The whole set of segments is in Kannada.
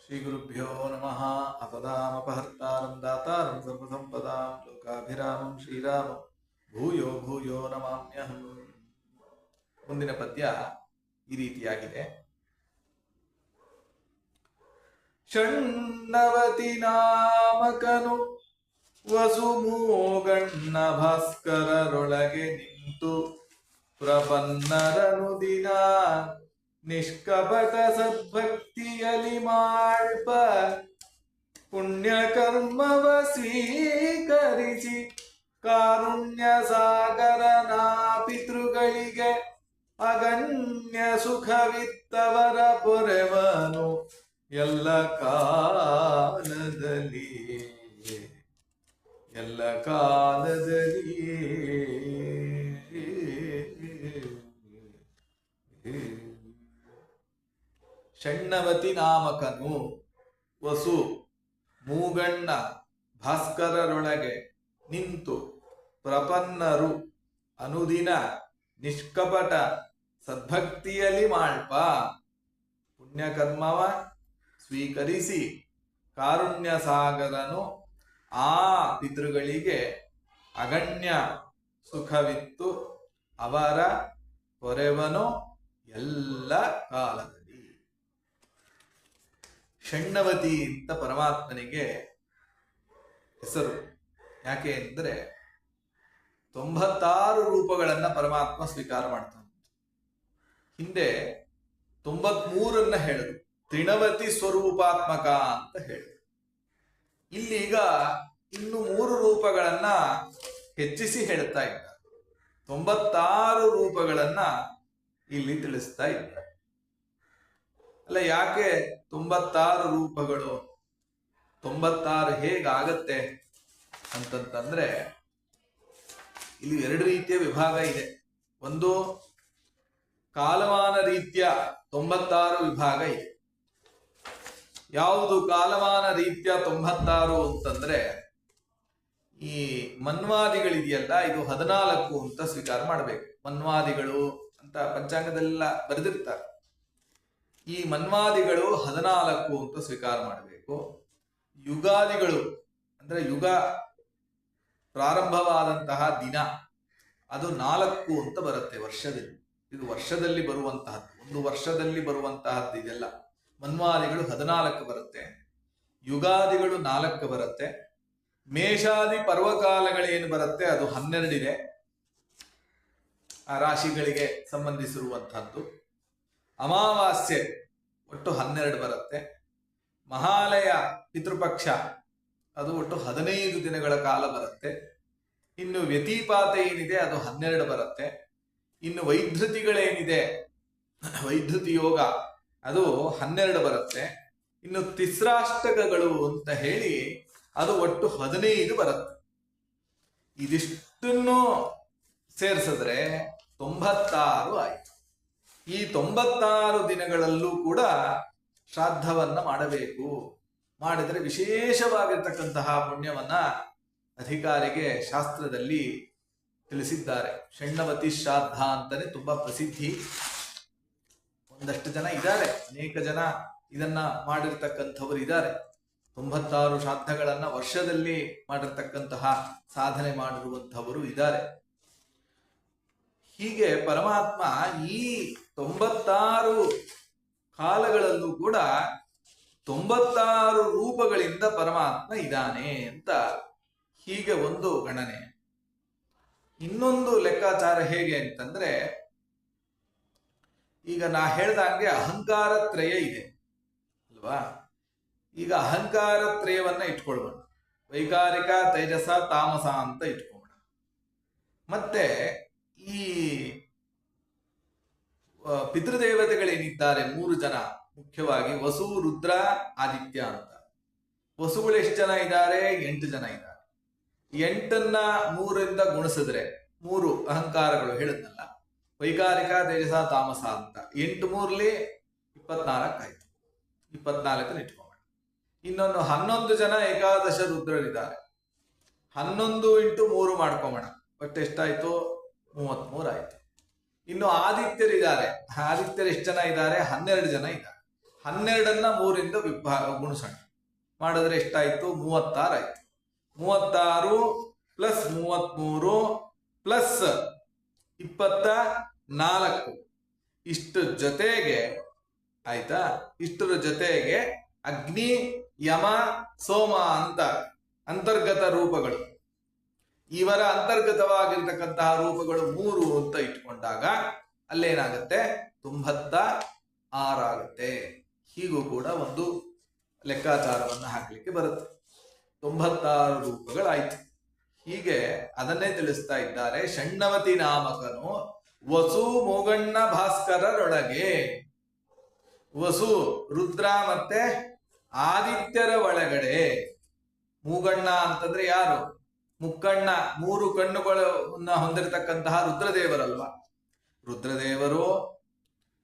ಶ್ರೀಗುರುಭ್ಯೋ ನಮಃ. ಅಪದಾಮಪಹರ್ತಾರಂ ದಾತಾರಂ ಸರ್ವಸಂಪದಾಂ ಲೋಕಾಭಿರಾಮಂ ಶ್ರೀರಾಮಂ ಭೂಯೋ ಭೂಯೋ ನಮಾಮ್ಯಹಂ. ಮುಂದಿನ ಪದ್ಯ ಈ ರೀತಿಯಾಗಿದೆ. ಷಣ್ಣವತಿ ನಾಮಕನು ವಸುಮೂಗಣ್ಣ ಭಾಸ್ಕರರೊಳಗೆ ನಿಂತು ಪ್ರಪನ್ನರನು ದಿನ ನಿಷ್ಕಪಟ ಸದ್ಭಕ್ತಿಯಲಿ ಮಾಳ್ಪ ಪುಣ್ಯ ಕರ್ಮವ ಸ್ವೀಕರಿಸಿ ಕಾರುಣ್ಯ ಸಾಗರನಾ ಪಿತೃಗಳಿಗೆ ಅಗಣ್ಯ ಸುಖವಿತ್ತವರ ಪೊರೆವನು ಎಲ್ಲ ಕಾಲದಲ್ಲಿ ಎಲ್ಲ ಕಾಲದಲ್ಲಿ. ಷಣ್ಣವತಿ ನಾಮಕನು ವಸು ಮೂಗಣ್ಣ ಭಾಸ್ಕರರೊಳಗೆ ನಿಂತು ಪ್ರಪನ್ನರು ಅನುದಿನ ನಿಷ್ಕಪಟ ಸದ್ಭಕ್ತಿಯಲ್ಲಿ ಮಾಳ್ಪ ಪುಣ್ಯಕರ್ಮವ ಸ್ವೀಕರಿಸಿ ಕಾರುಣ್ಯ ಸಾಗರನು ಆ ಪಿತೃಗಳಿಗೆ ಅಗಣ್ಯ ಸುಖವಿತ್ತು ಅವರ ಪೊರೆವನು ಎಲ್ಲ ಕಾಲದಲ್ಲಿ. ಷಣ್ಣವತಿ ಅಂತ ಪರಮಾತ್ಮನಿಗೆ ಹೆಸರು. ಯಾಕೆ ಅಂದರೆ 96 ರೂಪಗಳನ್ನ ಪರಮಾತ್ಮ ಸ್ವೀಕಾರ ಮಾಡ್ತಾನೆ. ಹಿಂದೆ 93 ಹೇಳಿದ್ರು, ತ್ರಿಣವತಿ ಸ್ವರೂಪಾತ್ಮಕ ಅಂತ ಹೇಳಿದ್ರು. ಇಲ್ಲೀಗ ಇನ್ನು 3 ರೂಪಗಳನ್ನ ಹೆಚ್ಚಿಸಿ ಹೇಳ್ತಾ ಇದ್ದಾರೆ. 96 ರೂಪಗಳನ್ನ ಇಲ್ಲಿ ತಿಳಿಸ್ತಾ ಇದ್ದಾರೆ. ಅಲ್ಲ, ಯಾಕೆ 96 ರೂಪಗಳು? 96 ಹೇಗಾಗತ್ತೆ ಅಂತಂತಂದ್ರೆ ಇಲ್ಲಿ 2 ರೀತಿಯ ವಿಭಾಗ ಇದೆ. ಒಂದು ಕಾಲಮಾನ ರೀತಿಯ 96 ವಿಭಾಗ ಇದೆ. ಯಾವುದು ಕಾಲಮಾನ ರೀತಿಯ 96 ಅಂತಂದ್ರೆ ಈ ಮನ್ವಾದಿಗಳಿದೆಯಲ್ಲ, ಇದು 14 ಅಂತ ಸ್ವೀಕಾರ ಮಾಡಬೇಕು. ಮನ್ವಾದಿಗಳು ಅಂತ ಪಂಚಾಂಗದೆಲ್ಲ ಬರೆದಿರ್ತಾರೆ. ಈ ಮನ್ವಾದಿಗಳು 14 ಅಂತ ಸ್ವೀಕಾರ ಮಾಡಬೇಕು. ಯುಗಾದಿಗಳು ಅಂದ್ರೆ ಯುಗ ಪ್ರಾರಂಭವಾದಂತಹ ದಿನ ಅದು 4 ಅಂತ ಬರುತ್ತೆ ವರ್ಷದಲ್ಲಿ. ಇದು ವರ್ಷದಲ್ಲಿ ಬರುವಂತಹದ್ದು, ಒಂದು ವರ್ಷದಲ್ಲಿ ಬರುವಂತಹದ್ದು ಇದೆಲ್ಲ. ಮನ್ವಾದಿಗಳು 14 ಬರುತ್ತೆ, ಯುಗಾದಿಗಳು 4 ಬರುತ್ತೆ, ಮೇಷಾದಿ ಪರ್ವಕಾಲಗಳೇನು ಬರುತ್ತೆ ಅದು 12 ಇದೆ, ಆ ರಾಶಿಗಳಿಗೆ ಸಂಬಂಧಿಸಿರುವಂತಹದ್ದು. ಅಮಾವಾಸ್ಯೆ ಒಟ್ಟು 12 ಬರುತ್ತೆ. ಮಹಾಲಯ ಪಿತೃಪಕ್ಷ ಅದು ಒಟ್ಟು 15 ದಿನಗಳ ಕಾಲ ಬರುತ್ತೆ. ಇನ್ನು ವ್ಯತಿಪಾತ ಏನಿದೆ ಅದು 12 ಬರುತ್ತೆ. ಇನ್ನು ವೈಧೃತಿಗಳೇನಿದೆ, ವೈಧೃತಿ ಯೋಗ ಅದು 12 ಬರುತ್ತೆ. ಇನ್ನು ತಿಸ್ರಾಷ್ಟಕಗಳು ಅಂತ ಹೇಳಿ ಅದು ಒಟ್ಟು 15 ಬರುತ್ತೆ. ಇದಿಷ್ಟನ್ನು ಸೇರಿಸಿದ್ರೆ 96 ಆಯ್ತು. ಈ 96 ದಿನಗಳಲ್ಲೂ ಕೂಡ ಶ್ರಾದ್ದವನ್ನ ಮಾಡಬೇಕು. ಮಾಡಿದರೆ ವಿಶೇಷವಾಗಿರ್ತಕ್ಕಂತಹ ಪುಣ್ಯವನ್ನ ಅಧಿಕಾರಿಗೆ ಶಾಸ್ತ್ರದಲ್ಲಿ ತಿಳಿಸಿದ್ದಾರೆ. ಷಣ್ಣವತಿ ಶ್ರಾದ್ದ ಅಂತಾನೆ ತುಂಬಾ ಪ್ರಸಿದ್ಧಿ. ಒಂದಷ್ಟು ಜನ ಇದ್ದಾರೆ, ಅನೇಕ ಜನ ಇದನ್ನ ಮಾಡಿರ್ತಕ್ಕಂಥವರು ಇದ್ದಾರೆ. 96 ಶ್ರಾದ್ದಗಳನ್ನ ವರ್ಷದಲ್ಲಿ ಮಾಡಿರ್ತಕ್ಕಂತಹ ಸಾಧನೆ ಮಾಡಿರುವಂಥವರು ಇದ್ದಾರೆ. ಹೀಗೆ ಪರಮಾತ್ಮ ಈ 96 ಕಾಲಗಳಲ್ಲೂ ಕೂಡ 96 ರೂಪಗಳಿಂದ ಪರಮಾತ್ಮ ಇದ್ದಾನೆ ಅಂತ ಹೀಗೆ ಒಂದು ಗಣನೆ. ಇನ್ನೊಂದು ಲೆಕ್ಕಾಚಾರ ಹೇಗೆ ಅಂತಂದ್ರೆ, ಈಗ ನಾ ಹೇಳ್ದಂಗೆ ಅಹಂಕಾರ ತ್ರಯ ಇದೆ ಅಲ್ವಾ? ಈಗ ಅಹಂಕಾರ ತ್ರಯವನ್ನ ಇಟ್ಕೊಳ್ಬೋಣ. ವೈಕಾರಿಕ, ತೈಜಸ, ತಾಮಸ ಅಂತ ಇಟ್ಕೊಳ್ಳೋಣ. ಮತ್ತೆ ಈ ಪಿತೃದೇವತೆಗಳೇನಿದ್ದಾರೆ 3 ಜನ, ಮುಖ್ಯವಾಗಿ ವಸು, ರುದ್ರ, ಆದಿತ್ಯ ಅಂತ. ವಸುಗಳು ಎಷ್ಟು ಜನ ಇದ್ದಾರೆ? 8 ಜನ ಇದ್ದಾರೆ. 8ನ್ನ 3ರಿಂದ ಗುಣಿಸಿದ್ರೆ 3 ಅಹಂಕಾರಗಳು ಹೇಳಿದ್ನಲ್ಲ, ವೈಕಾರಿಕ, ತೇಜಸ, ತಾಮಸ ಅಂತ. 8 3ಲಿ 24 ಆಯ್ತು. 24 ಇಟ್ಕೊಳ್ಳೋಣ. ಇನ್ನೊಂದು 11 ಜನ ಏಕಾದಶ ರುದ್ರರಿದ್ದಾರೆ. 11 × 3 ಮಾಡ್ಕೊಂಬೋಣ. ಒಟ್ಟು ಎಷ್ಟಾಯ್ತು? 33 ಆಯ್ತು. ಇನ್ನು ಆದಿತ್ಯರಿದ್ದಾರೆ. ಆದಿತ್ಯರು ಎಷ್ಟು ಜನ ಇದ್ದಾರೆ? 12 ಜನ ಇದ್ದಾರೆ. 12ನ್ನ 3ರಿಂದ ಗುಣಿಸೋಣ. ಮಾಡಿದ್ರೆ ಎಷ್ಟಾಯ್ತು? 36 ಆಯ್ತು. 36 ಪ್ಲಸ್ 33 ಪ್ಲಸ್ 24 ಇಷ್ಟು ಜೊತೆಗೆ ಆಯ್ತಾ, ಇಷ್ಟರ ಜೊತೆಗೆ ಅಗ್ನಿ, ಯಮ, ಸೋಮ ಅಂತ ಅಂತರ್ಗತ ರೂಪಗಳು, ಇವರ ಅಂತರ್ಗತವಾಗಿರ್ತಕ್ಕಂತಹ ರೂಪಗಳು 3 ಅಂತ ಇಟ್ಕೊಂಡಾಗ ಅಲ್ಲೇನಾಗುತ್ತೆ? 96 ಆಗುತ್ತೆ. ಹೀಗೂ ಕೂಡ ಒಂದು ಲೆಕ್ಕಾಚಾರವನ್ನು ಹಾಕ್ಲಿಕ್ಕೆ ಬರುತ್ತೆ. 96 ರೂಪಗಳಾಯ್ತು. ಹೀಗೆ ಅದನ್ನೇ ತಿಳಿಸ್ತಾ ಇದ್ದಾರೆ. ಷಣ್ಣವತಿ ನಾಮಕನು ವಸು ಮೂಗಣ್ಣ ಭಾಸ್ಕರರೊಳಗೆ, ವಸು ರುದ್ರ ಮತ್ತೆ ಆದಿತ್ಯರ ಒಳಗಡೆ, ಮೂಗಣ್ಣ ಅಂತಂದ್ರೆ ಯಾರು? ಮುಕ್ಕಣ್ಣ, 3 ಕಣ್ಣುಗಳನ್ನ ಹೊಂದಿರತಕ್ಕಂತಹ ರುದ್ರದೇವರಲ್ವಾ. ರುದ್ರದೇವರು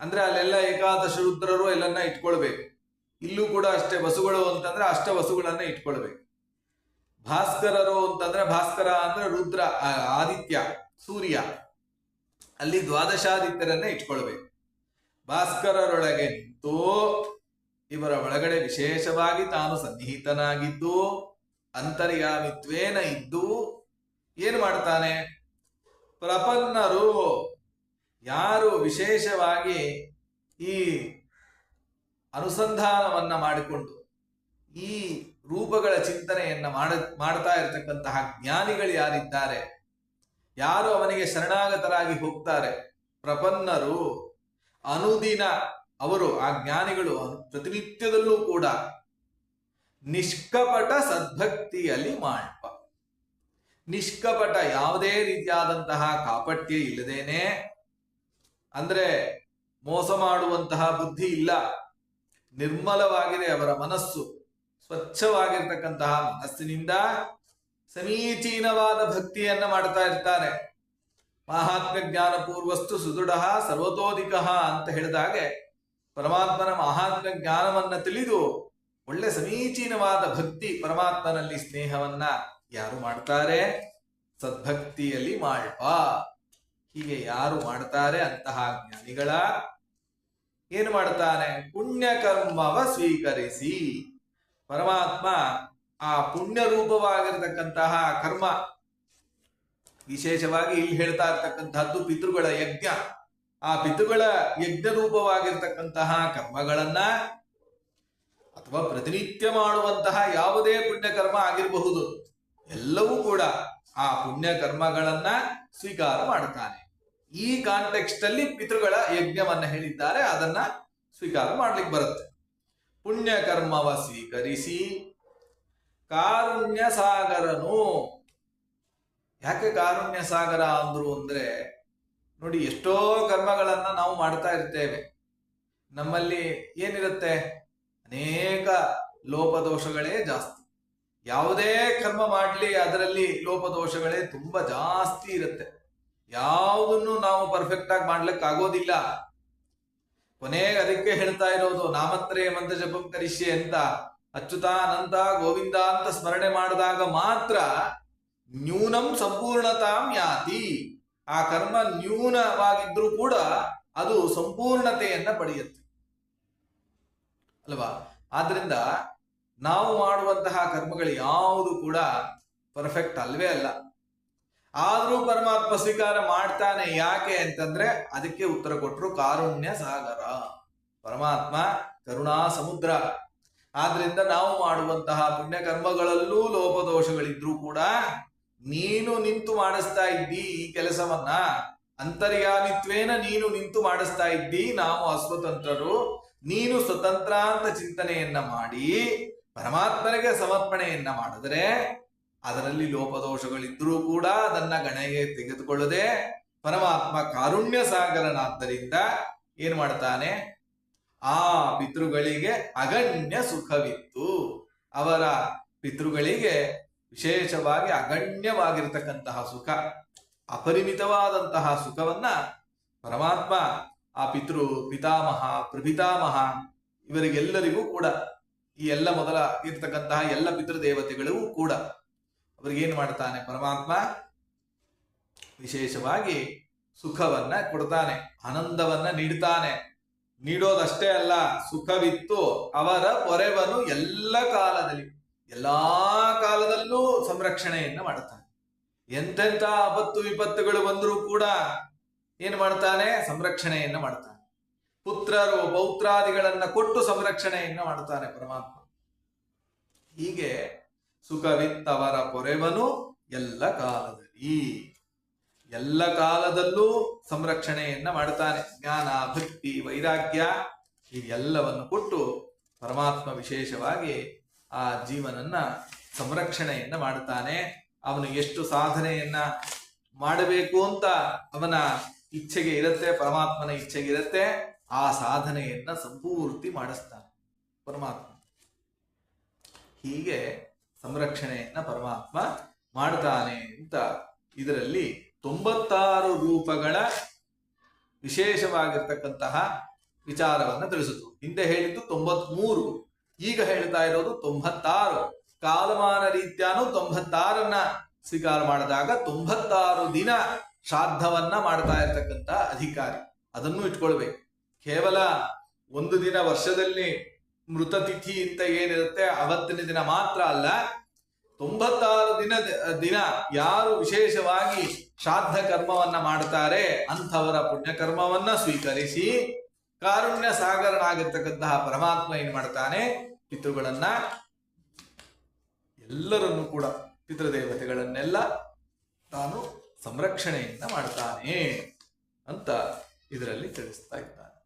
ಅಂದ್ರೆ ಅಲ್ಲೆಲ್ಲ ಏಕಾದಶ ರುದ್ರರು ಎಲ್ಲನ್ನ ಇಟ್ಕೊಳ್ಬೇಕು. ಇಲ್ಲೂ ಕೂಡ ಅಷ್ಟೇ, ವಸುಗಳು ಅಂತಂದ್ರೆ ಅಷ್ಟ ವಸುಗಳನ್ನ ಇಟ್ಕೊಳ್ಬೇಕು. ಭಾಸ್ಕರರು ಅಂತಂದ್ರೆ, ಭಾಸ್ಕರ ಅಂದ್ರೆ ರುದ್ರ, ಆದಿತ್ಯ, ಸೂರ್ಯ, ಅಲ್ಲಿ ದ್ವಾದಶಾದಿತ್ಯರನ್ನ ಇಟ್ಕೊಳ್ಬೇಕು. ಭಾಸ್ಕರರೊಳಗೆ ನಿಂತು ಇವರ ಒಳಗಡೆ ವಿಶೇಷವಾಗಿ ತಾನು ಸನ್ನಿಹಿತನಾಗಿದ್ದು ಅಂತರ್ಯಾಮಿತ್ವೇನ ಇದ್ದು ಏನು ಮಾಡ್ತಾನೆ? ಪ್ರಪನ್ನರು, ಯಾರು ವಿಶೇಷವಾಗಿ ಈ ಅನುಸಂಧಾನವನ್ನ ಮಾಡಿಕೊಂಡು ಈ ರೂಪಗಳ ಚಿಂತನೆಯನ್ನ ಮಾಡ್ತಾ ಇರತಕ್ಕಂತಹ ಜ್ಞಾನಿಗಳು ಯಾರಿದ್ದಾರೆ, ಯಾರು ಅವನಿಗೆ ಶರಣಾಗತರಾಗಿ ಹೋಗ್ತಾರೆ, ಪ್ರಪನ್ನರು ಅನುದಿನ ಅವರು, ಆ ಜ್ಞಾನಿಗಳು ಪ್ರತಿನಿತ್ಯದಲ್ಲೂ ಕೂಡ ನಿಷ್ಕಪಟ ಸದ್ಭಕ್ತಿಯಲ್ಲಿ ಮಾಡ್ಪ. ನಿಷ್ಕಪಟ, ಯಾವುದೇ ರೀತಿಯಾದಂತಹ ಕಾಪಟ್ಯ ಇಲ್ಲದೇನೆ, ಅಂದ್ರೆ ಮೋಸ ಮಾಡುವಂತಹ ಬುದ್ಧಿ ಇಲ್ಲ, ನಿರ್ಮಲವಾಗಿದೆ ಅವರ ಮನಸ್ಸು, ಸ್ವಚ್ಛವಾಗಿರ್ತಕ್ಕಂತಹ ಮನಸ್ಸಿನಿಂದ ಸಮೀಚೀನವಾದ ಭಕ್ತಿಯನ್ನ ಮಾಡ್ತಾ ಇರ್ತಾರೆ. ಮಹಾತ್ಮ ಜ್ಞಾನ ಪೂರ್ವಸ್ತು ಸುದೃಢ ಸರ್ವತೋಧಿಕ ಅಂತ ಹೇಳಿದಾಗೆ ಪರಮಾತ್ಮನ ಮಹಾತ್ಮ ಜ್ಞಾನವನ್ನ ತಿಳಿದು ಒಳ್ಳೆ ಸಮೀಚೀನವಾದ ಭಕ್ತಿ, ಪರಮಾತ್ಮನಲ್ಲಿ ಸ್ನೇಹವನ್ನ ಯಾರು ಮಾಡ್ತಾರೆ? ಸದ್ಭಕ್ತಿಯಲ್ಲಿ ಮಾಡ್ಪ. ಹೀಗೆ ಯಾರು ಮಾಡ್ತಾರೆ ಅಂತಹ ಜ್ಞಾನಿಗಳ ಏನು ಮಾಡ್ತಾನೆ? ಪುಣ್ಯಕರ್ಮವ ಸ್ವೀಕರಿಸಿ, ಪರಮಾತ್ಮ ಆ ಪುಣ್ಯ ರೂಪವಾಗಿರ್ತಕ್ಕಂತಹ ಕರ್ಮ, ವಿಶೇಷವಾಗಿ ಇಲ್ಲಿ ಹೇಳ್ತಾ ಇರ್ತಕ್ಕಂತಹದ್ದು ಪಿತೃಗಳ ಯಜ್ಞ, ಆ ಪಿತೃಗಳ ಯಜ್ಞ ರೂಪವಾಗಿರ್ತಕ್ಕಂತಹ ಕರ್ಮಗಳನ್ನ, ಅಥವಾ ಪ್ರತಿನಿತ್ಯ ಮಾಡುವಂತಹ ಯಾವುದೇ ಪುಣ್ಯಕರ್ಮ ಆಗಿರಬಹುದು, ಎಲ್ಲವೂ ಕೂಡ ಆ ಪುಣ್ಯ ಕರ್ಮಗಳನ್ನ ಸ್ವೀಕಾರ ಮಾಡುತ್ತಾನೆ. ಈ ಕಾಂಟೆಕ್ಸ್ಟ್ ಅಲ್ಲಿ ಪಿತೃಗಳ ಯಜ್ಞವನ್ನ ಹೇಳಿದ್ದಾರೆ, ಅದನ್ನ ಸ್ವೀಕಾರ ಮಾಡ್ಲಿಕ್ಕೆ ಬರುತ್ತೆ. ಪುಣ್ಯ ಕರ್ಮವ ಸ್ವೀಕರಿಸಿ ಕಾರುಣ್ಯ ಸಾಗರನು. ಯಾಕೆ ಕಾರುಣ್ಯ ಸಾಗರ ಅಂದ್ರು ಅಂದ್ರೆ, ನೋಡಿ ಎಷ್ಟೋ ಕರ್ಮಗಳನ್ನ ನಾವು ಮಾಡ್ತಾ ಇರ್ತೇವೆ, ನಮ್ಮಲ್ಲಿ ಏನಿರುತ್ತೆ? ಅನೇಕ ಲೋಪದೋಷಗಳೇ ಜಾಸ್ತಿ. ಯಾವುದೇ ಕರ್ಮ ಮಾಡ್ಲಿ ಅದರಲ್ಲಿ ಲೋಪದೋಷಗಳೇ ತುಂಬಾ ಜಾಸ್ತಿ ಇರುತ್ತೆ. ಯಾವುದನ್ನು ನಾವು ಪರ್ಫೆಕ್ಟ್ ಆಗಿ ಮಾಡ್ಲಿಕ್ಕೆ ಆಗೋದಿಲ್ಲ. ಕೊನೆಗೆ ಅದಕ್ಕೆ ಹೇಳ್ತಾ ಇರೋದು ನಾಮತ್ರಯ ಮಂತ್ರ ಜಪಂ ಕರಿಷ್ಯೆ ಅಂತ, ಅಚ್ಯುತ ಅನಂತ ಗೋವಿಂದ ಅಂತ ಸ್ಮರಣೆ ಮಾಡಿದಾಗ ಮಾತ್ರ ನ್ಯೂನಂ ಸಂಪೂರ್ಣತಾಂ ಯಾತಿ. ಆ ಕರ್ಮ ನ್ಯೂನವಾಗಿದ್ರೂ ಕೂಡ ಅದು ಸಂಪೂರ್ಣತೆಯನ್ನ ಪಡೆಯುತ್ತೆ ಅಲ್ವಾ. ಆದ್ರಿಂದ ನಾವು ಮಾಡುವಂತಹ ಕರ್ಮಗಳು ಯಾವುದು ಕೂಡ ಪರ್ಫೆಕ್ಟ್ ಅಲ್ವೇ ಅಲ್ಲ. ಆದ್ರೂ ಪರಮಾತ್ಮ ಸ್ವೀಕಾರ ಮಾಡ್ತಾನೆ. ಯಾಕೆ ಅಂತಂದ್ರೆ ಅದಕ್ಕೆ ಉತ್ತರ ಕೊಟ್ಟರು ಕಾರುಣ್ಯ ಸಾಗರ, ಪರಮಾತ್ಮ ಕರುಣಾ ಸಮುದ್ರ. ಆದ್ರಿಂದ ನಾವು ಮಾಡುವಂತಹ ಪುಣ್ಯ ಕರ್ಮಗಳಲ್ಲೂ ಲೋಪದೋಷಗಳಿದ್ರೂ ಕೂಡ ನೀನು ನಿಂತು ಮಾಡಿಸ್ತಾ ಇದ್ದಿ ಈ ಕೆಲಸವನ್ನ, ಅಂತರ್ಯಾಮಿತ್ವೇನ ನೀನು ನಿಂತು ಮಾಡಿಸ್ತಾ ಇದ್ದಿ. ನಾವು ಅಸ್ವತಂತ್ರರು, ನೀನು ಸ್ವತಂತ್ರ ಅಂತ ಚಿಂತನೆಯನ್ನ ಮಾಡಿ ಪರಮಾತ್ಮನಿಗೆ ಸಮರ್ಪಣೆಯನ್ನ ಮಾಡಿದ್ರೆ ಅದರಲ್ಲಿ ಲೋಪದೋಷಗಳಿದ್ರೂ ಕೂಡ ಅದನ್ನ ಗಣನೆಗೆ ತೆಗೆದುಕೊಳ್ಳದೆ ಪರಮಾತ್ಮ ಕಾರುಣ್ಯ ಸಾಗರನಾದ್ದರಿಂದ ಏನ್ ಮಾಡ್ತಾನೆ? ಆ ಪಿತೃಗಳಿಗೆ ಅಗಣ್ಯ ಸುಖವಿತ್ತು. ಅವರ ಪಿತೃಗಳಿಗೆ ವಿಶೇಷವಾಗಿ ಅಗಣ್ಯವಾಗಿರ್ತಕ್ಕಂತಹ ಸುಖ, ಅಪರಿಮಿತವಾದಂತಹ ಸುಖವನ್ನ ಪರಮಾತ್ಮ ಆ ಪಿತಾಮಹ ಪ್ರಪಿತಾಮಹ ಇವರಿಗೆಲ್ಲರಿಗೂ ಕೂಡ, ಈ ಎಲ್ಲ ಮೊದಲ ಇರ್ತಕ್ಕಂತಹ ಎಲ್ಲ ಪಿತೃದೇವತೆಗಳಿಗೂ ಕೂಡ ಅವ್ರಿಗೇನ್ ಮಾಡ್ತಾನೆ? ಪರಮಾತ್ಮ ವಿಶೇಷವಾಗಿ ಸುಖವನ್ನ ಕೊಡ್ತಾನೆ, ಆನಂದವನ್ನ ನೀಡ್ತಾನೆ. ನೀಡೋದಷ್ಟೇ ಅಲ್ಲ, ಸುಖವಿತ್ತು ಅವರ ಪೊರೆವನು ಎಲ್ಲ ಕಾಲದಲ್ಲಿ, ಎಲ್ಲಾ ಕಾಲದಲ್ಲೂ ಸಂರಕ್ಷಣೆಯನ್ನ ಮಾಡ್ತಾನೆ. ಎಂತೆಂಥ ಆಪತ್ತು ವಿಪತ್ತುಗಳು ಬಂದರೂ ಕೂಡ ಏನ್ ಮಾಡ್ತಾನೆ? ಸಂರಕ್ಷಣೆಯನ್ನ ಮಾಡ್ತಾನೆ. ಪುತ್ರರು ಪೌತ್ರಾದಿಗಳನ್ನ ಕೊಟ್ಟು ಸಂರಕ್ಷಣೆಯನ್ನ ಮಾಡ್ತಾನೆ ಪರಮಾತ್ಮ. ಹೀಗೆ ಸುಖವಿತ್ತವರ ಪೊರೆವನು ಎಲ್ಲ ಕಾಲದಲ್ಲಿ, ಎಲ್ಲ ಕಾಲದಲ್ಲೂ ಸಂರಕ್ಷಣೆಯನ್ನ ಮಾಡ್ತಾನೆ. ಜ್ಞಾನ, ಭಕ್ತಿ, ವೈರಾಗ್ಯ ಇದೆಲ್ಲವನ್ನು ಕೊಟ್ಟು ಪರಮಾತ್ಮ ವಿಶೇಷವಾಗಿ ಆ ಜೀವನನ್ನ ಸಂರಕ್ಷಣೆಯನ್ನ ಮಾಡ್ತಾನೆ. ಅವನು ಎಷ್ಟು ಸಾಧನೆಯನ್ನ ಮಾಡಬೇಕು ಅಂತ ಅವನ ಇಚ್ಛೆಗೆ ಇರುತ್ತೆ, ಪರಮಾತ್ಮನ ಇಚ್ಛೆಗೆ ಇರುತ್ತೆ, ಆ ಸಾಧನೆಯನ್ನ ಸಂಪೂರ್ತಿ ಮಾಡಿಸ್ತಾನೆ ಪರಮಾತ್ಮ. ಹೀಗೆ ಸಂರಕ್ಷಣೆಯನ್ನ ಪರಮಾತ್ಮ ಮಾಡ್ತಾನೆ ಅಂತ ಇದರಲ್ಲಿ 96 ರೂಪಗಳ ವಿಶೇಷವಾಗಿರ್ತಕ್ಕಂತಹ ವಿಚಾರವನ್ನ ತಿಳಿಸಿತು. ಹಿಂದೆ ಹೇಳಿದ್ದು 93, ಈಗ ಹೇಳ್ತಾ ಇರೋದು 96. ಕಾಲಮಾನ ರೀತ್ಯಾನು 96ನ್ನ ಸ್ವೀಕಾರ ಮಾಡಿದಾಗ 96 ದಿನ ಶ್ರಾದ್ದವನ್ನ ಮಾಡ್ತಾ ಇರ್ತಕ್ಕಂಥ ಅಧಿಕಾರಿ. ಅದನ್ನು ಇಟ್ಕೊಳ್ಬೇಕು. ಕೇವಲ ಒಂದು ದಿನ ವರ್ಷದಲ್ಲಿ ಮೃತ ತಿಥಿ ಅಂತ ಏನಿರುತ್ತೆ ಅವತ್ತಿನ ದಿನ ಮಾತ್ರ ಅಲ್ಲ, 96 ದಿನ ಯಾರು ವಿಶೇಷವಾಗಿ ಶ್ರಾದ್ದ ಕರ್ಮವನ್ನ ಮಾಡ್ತಾರೆ ಅಂಥವರ ಪುಣ್ಯಕರ್ಮವನ್ನ ಸ್ವೀಕರಿಸಿ ಕಾರುಣ್ಯ ಸಾಗರನಾಗಿರ್ತಕ್ಕಂತಹ ಪರಮಾತ್ಮ ಏನ್ ಮಾಡ್ತಾನೆ? ಪಿತೃಗಳನ್ನ ಎಲ್ಲರನ್ನೂ ಕೂಡ ಪಿತೃದೇವತೆಗಳನ್ನೆಲ್ಲ ತಾನು ಸಂರಕ್ಷಣೆಯನ್ನ ಮಾಡ್ತಾನೆ ಅಂತ ಇದರಲ್ಲಿ ತಿಳಿಸ್ತಾ ಇದ್ದಾನೆ.